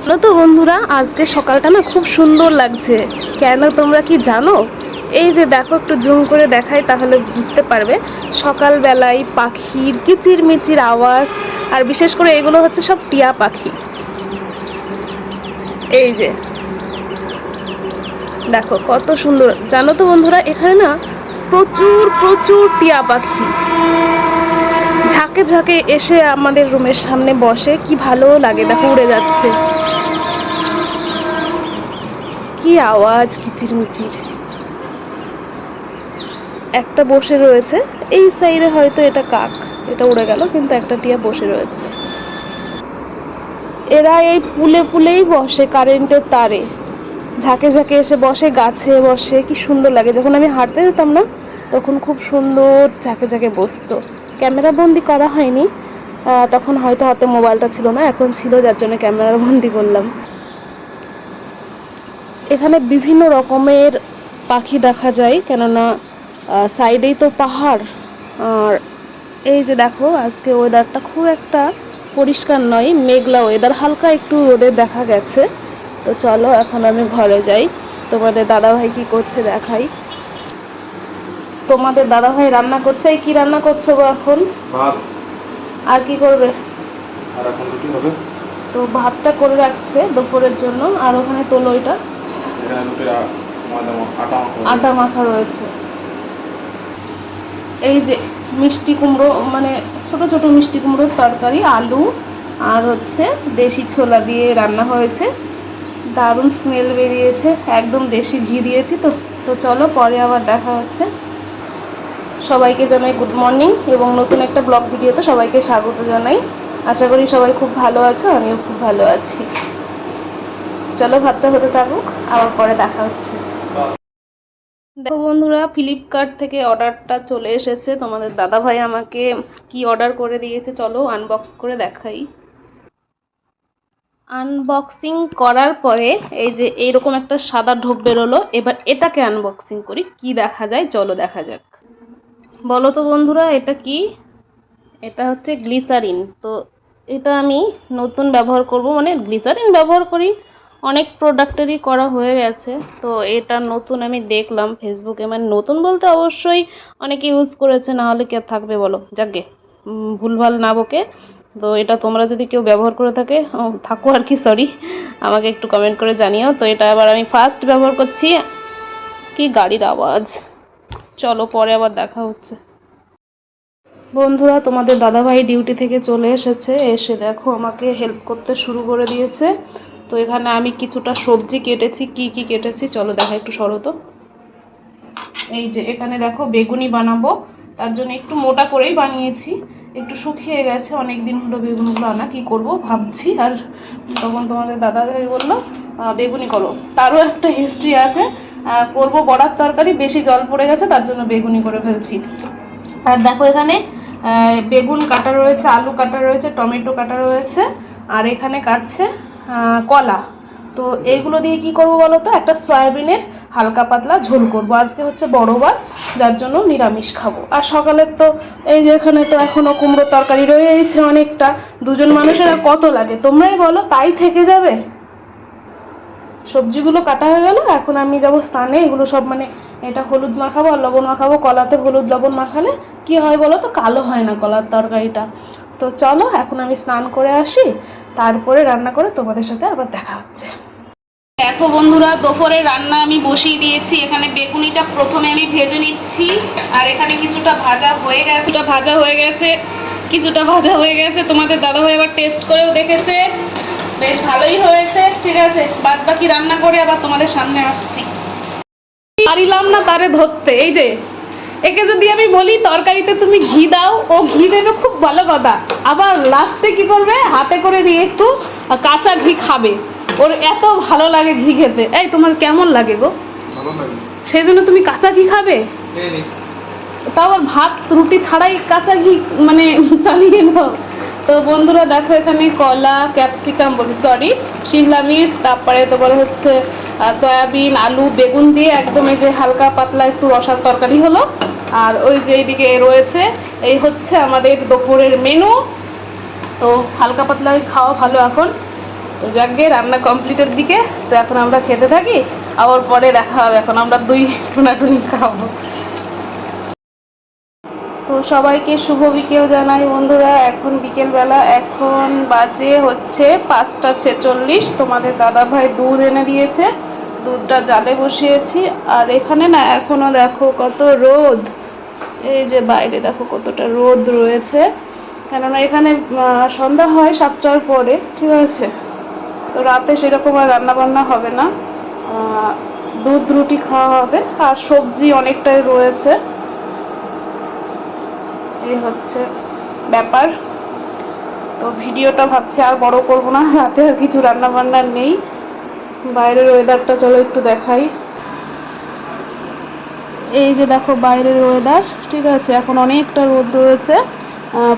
জানো তো বন্ধুরা, আজকে সকালটা না খুব সুন্দর লাগছে। কেন তোমরা কি জানো? এই যে দেখো, একটু জুম করে দেখাই তাহলে বুঝতে পারবে। সকালবেলায় পাখির কিচির মিচির আওয়াজ, আর বিশেষ করে এগুলো হচ্ছে সব টিয়া পাখি। এই যে দেখো কত সুন্দর। জানো তো বন্ধুরা, এখানে না প্রচুর প্রচুর টিয়া পাখি ঝাঁকে ঝাঁকে এসে আমাদের রুমের সামনে বসে। কি ভালো লাগে, দেখো উড়ে যাচ্ছে, কি আওয়াজ কিচিরমিচির। একটা বসে রয়েছে এই সাইডে, হয়তো এটা কাক, এটা উড়ে গেল, কিন্তু একটা টিয়া বসে রয়েছে। এরা এই পুলে পুলেই বসে, কারেন্টের তারে ঝাঁকে ঝাঁকে এসে বসে, গাছে বসে। কি সুন্দর লাগে। যখন আমি হাঁটতে যেতাম না, তখন খুব সুন্দর ঝাঁকে ঝাঁকে বসতো। ক্যামেরা বন্দি করা হয়নি, তখন হয়তো হাতে মোবাইলটা ছিল না, এখন ছিল, যার জন্য ক্যামেরা বন্দি করলাম। এখানে বিভিন্ন রকমের পাখি দেখা যায়, কেননা সাইডেই তো পাহাড়। আর এই যে দেখো, আজকে ওয়েদারটা খুব একটা পরিষ্কার নয়, মেঘলা ওয়েদার, হালকা একটু রোদের দেখা গেছে। তো চলো এখন আমি ঘরে যাই, তোমাদের দাদাভাই কি করছে দেখাই। তোমাদের দাদাভাই রান্না করছে। এই কি রান্না করছো গো এখন? ভাত। আর কি করবে? আর এখন রুটি হবে। তো ভাতটা করে রাখছে দুপুরের জন্য, আর ওখানে তোলো ওইটা, এখানে রুটির আটা মাখা রয়েছে। এই যে মিষ্টি কুমড়ো, মানে ছোট ছোট মিষ্টি কুমড়োর তরকারি, আলু আর হচ্ছে দেশি ছোলা দিয়ে রান্না হয়েছে। দারুণ স্মেল বেরিয়েছে, একদম দেশি ঘি দিয়েছি তো। তো চলো পরে আবার দেখা হচ্ছে। সবাইকে জানাই গুড মর্নিং, এবং নতুন একটা ব্লগ ভিডিওতে সবাইকে স্বাগত জানাই। আশা করি সবাই খুব ভালো আছো, আমিও খুব ভালো আছি। চলো ভাতটা হতে থাকুক, আবার পরে দেখা হচ্ছে। দেখো বন্ধুরা, ফ্লিপকার্ট থেকে অর্ডারটা চলে এসেছে। তোমাদের দাদাভাই আমাকে কি অর্ডার করে দিয়েছে চলো আনবক্স করে দেখাই। আনবক্সিং করার পরে এই যে এইরকম একটা সাদা ঢোপ বেরোলো। এবার এটাকে আনবক্সিং করি, কি দেখা যায় চলো দেখা যাক। বলো তো বন্ধুরা, এটা কি? এটা হচ্ছে গ্লিসারিন। তো এটা আমি নতুন ব্যবহার করব, মানে গ্লিসারিন ব্যবহার করি, অনেক প্রোডাক্টেরই করা হয়ে গেছে। তো এটা নতুন আমি দেখলাম ফেসবুকে, মানে নতুন বলতে অবশ্যই অনেকে ইউজ করেছে, না হলে কে থাকবে বলো। যাকে ভুলভাল না বকে। তো এটা তোমরা যদি কেউ ব্যবহার করে থাকো আর কি, সরি, আমাকে একটু কমেন্ট করে জানিও। তো এটা আবার আমি ফার্স্ট ব্যবহার করছি। কি গাড়ির আওয়াজ, চলো পরে আবার দেখা হচ্ছে। বন্ধুরা, তোমাদের দাদাভাই ডিউটি থেকে চলে এসেছে, এসে দেখো আমাকে হেল্প করতে শুরু করে দিয়েছে। তো এখানে আমি কিছুটা সবজি কেটেছি। কি কি কেটেছি চলো দেখা, একটু সরো তো। এই যে এখানে দেখো বেগুনি বানাবো, তার জন্য একটু মোটা করেই বানিয়েছি, একটু শুকিয়ে গেছে, অনেক দিন হলো বেগুনগুলো আনা, কি করব ভাবছি। আর তখন তোমাদের দাদাভাই বললো বেগুনি করো, তারও একটা হিস্ট্রি আছে। করব বড়ার তরকারি, বেশি জল পড়ে গেছে, তার জন্য বেগুনি করে ফেলছি। আর দেখো এখানে বেগুন কাটা রয়েছে, আলু কাটা রয়েছে, টমেটো কাটা রয়েছে, আর এখানে কাটছে কলা। তো এইগুলো দিয়ে কি করব বলো তো, একটা সয়াবিনের হালকা পাতলা ঝোল করব। আজকে হচ্ছে বড়বার, যার জন্য নিরামিষ খাবো। আর সকালের তো এই যে এখানে তো এখনো কুমড়ো তরকারি রয়েছে অনেকটা। দুজন মানুষের আর কত লাগে তোমরাই বলো, তাই থেকে যাবে। সবজিগুলো কাটা হয়ে গেল, এখন আমি যাব স্নানে। এগুলো সব মানে এটা হলুদ মাখাবো আর লবণ মাখাবো। কলাতে হলুদ লবণ মাখালে কি হয় বলো তো, কালো হয় না কলার তরকারিটা। তো চলো এখন আমি স্নান করে আসি, তারপরে রান্না করে তোমাদের সাথে আবার দেখা হচ্ছে। দেখো বন্ধুরা, দুপুরে রান্না আমি বসিয়ে দিয়েছি। এখানে বেগুনিটা প্রথমে আমি ভেজে নিচ্ছি, আর এখানে কিছুটা ভাজা হয়ে গেছে, কিছুটা ভাজা হয়ে গেছে। তোমাদের দাদাভাই আবার টেস্ট করেও দেখেছে, বেশ ভালোই হয়েছে। ঠিক আছে, বাদ বাকি রান্না করে আবার তোমাদের সামনে আসছি। পারিলাম না তারে ধরতে। এই যে একে যদি আমি বলি তরকারিতে তুমি ঘি দাও, ও ঘি দেবে, খুব ভালো কথা, আবার লাস্টে কি করবে, হাতে করে নিয়ে একটু কাঁচা ঘি খাবে। ওর এত ভালো লাগে ঘি খেতে। এই তোমার কেমন লাগে গো? সেই জন্য তুমি কাঁচা ঘি খাবে? তাও আবার ভাত রুটি ছাড়াই কাঁচা ঘি মানে চালিয়ে নাও। তো বন্ধুরা দেখো, এখানে কলা, ক্যাপসিকাম বলছি সরি, শিমলা মির্চ, তারপরে তোমার হচ্ছে সয়াবিন, আলু, বেগুন দিয়ে একদম এই যে হালকা পাতলা একটু রসার তরকারি হলো। আর ওই যে এইদিকে রয়েছে, এই হচ্ছে আমাদের দুপুরের মেনু। তো হালকা পাতলা খাওয়া ভালো এখন। তো যাকে রান্না কমপ্লিটের দিকে, তো এখন আমরা খেতে থাকি, আবার পরে দেখা হবে। এখন আমরা দুই টুনাটুনি খাবো। তো সবাইকে শুভ বিকেল জানাই বন্ধুরা। এখন বিকেলবেলা, এখন বাজে হচ্ছে 5টা 46। তোমাদের দাদাভাই দুধ এনে দিয়েছে, দুধটা জালে বসিয়েছি। আর এখানে না এখনো দেখো কত রোদ, এই যে বাইরে দেখো কতটা রোদ রয়েছে, কেননা এখানে সন্ধ্যা হয় 7টার পরে, ঠিক আছে। তো রাতে সেরকম আর রান্নাবান্না হবে না, দুধ রুটি খাওয়া হবে, আর সবজি অনেকটাই রয়েছে, এই হচ্ছে ব্যাপার। তো ভিডিওটা ভাবছি আর বড় করব না, রাতে আর কিছু রান্না বান্না নেই। বাইরের ওয়েদারটা চলো একটু দেখাই। এই যে দেখো বাইরের ওয়েদার, ঠিক আছে। এখন অনেকটা রোদ রয়েছে,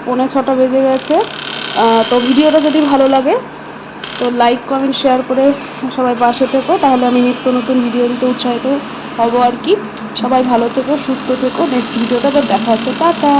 5:45 বেজে গেছে। তো ভিডিওটা যদি ভালো লাগে তো লাইক কমেন্ট শেয়ার করে সবাই পাশে থেকো, তাহলে আমি নিত্য নতুন ভিডিও দিতে উৎসাহিত হব আর কি। সবাই ভালো থেকো, সুস্থ থেকো। নেক্সট ভিডিওটা আবার দেখা হচ্ছে, টাটা।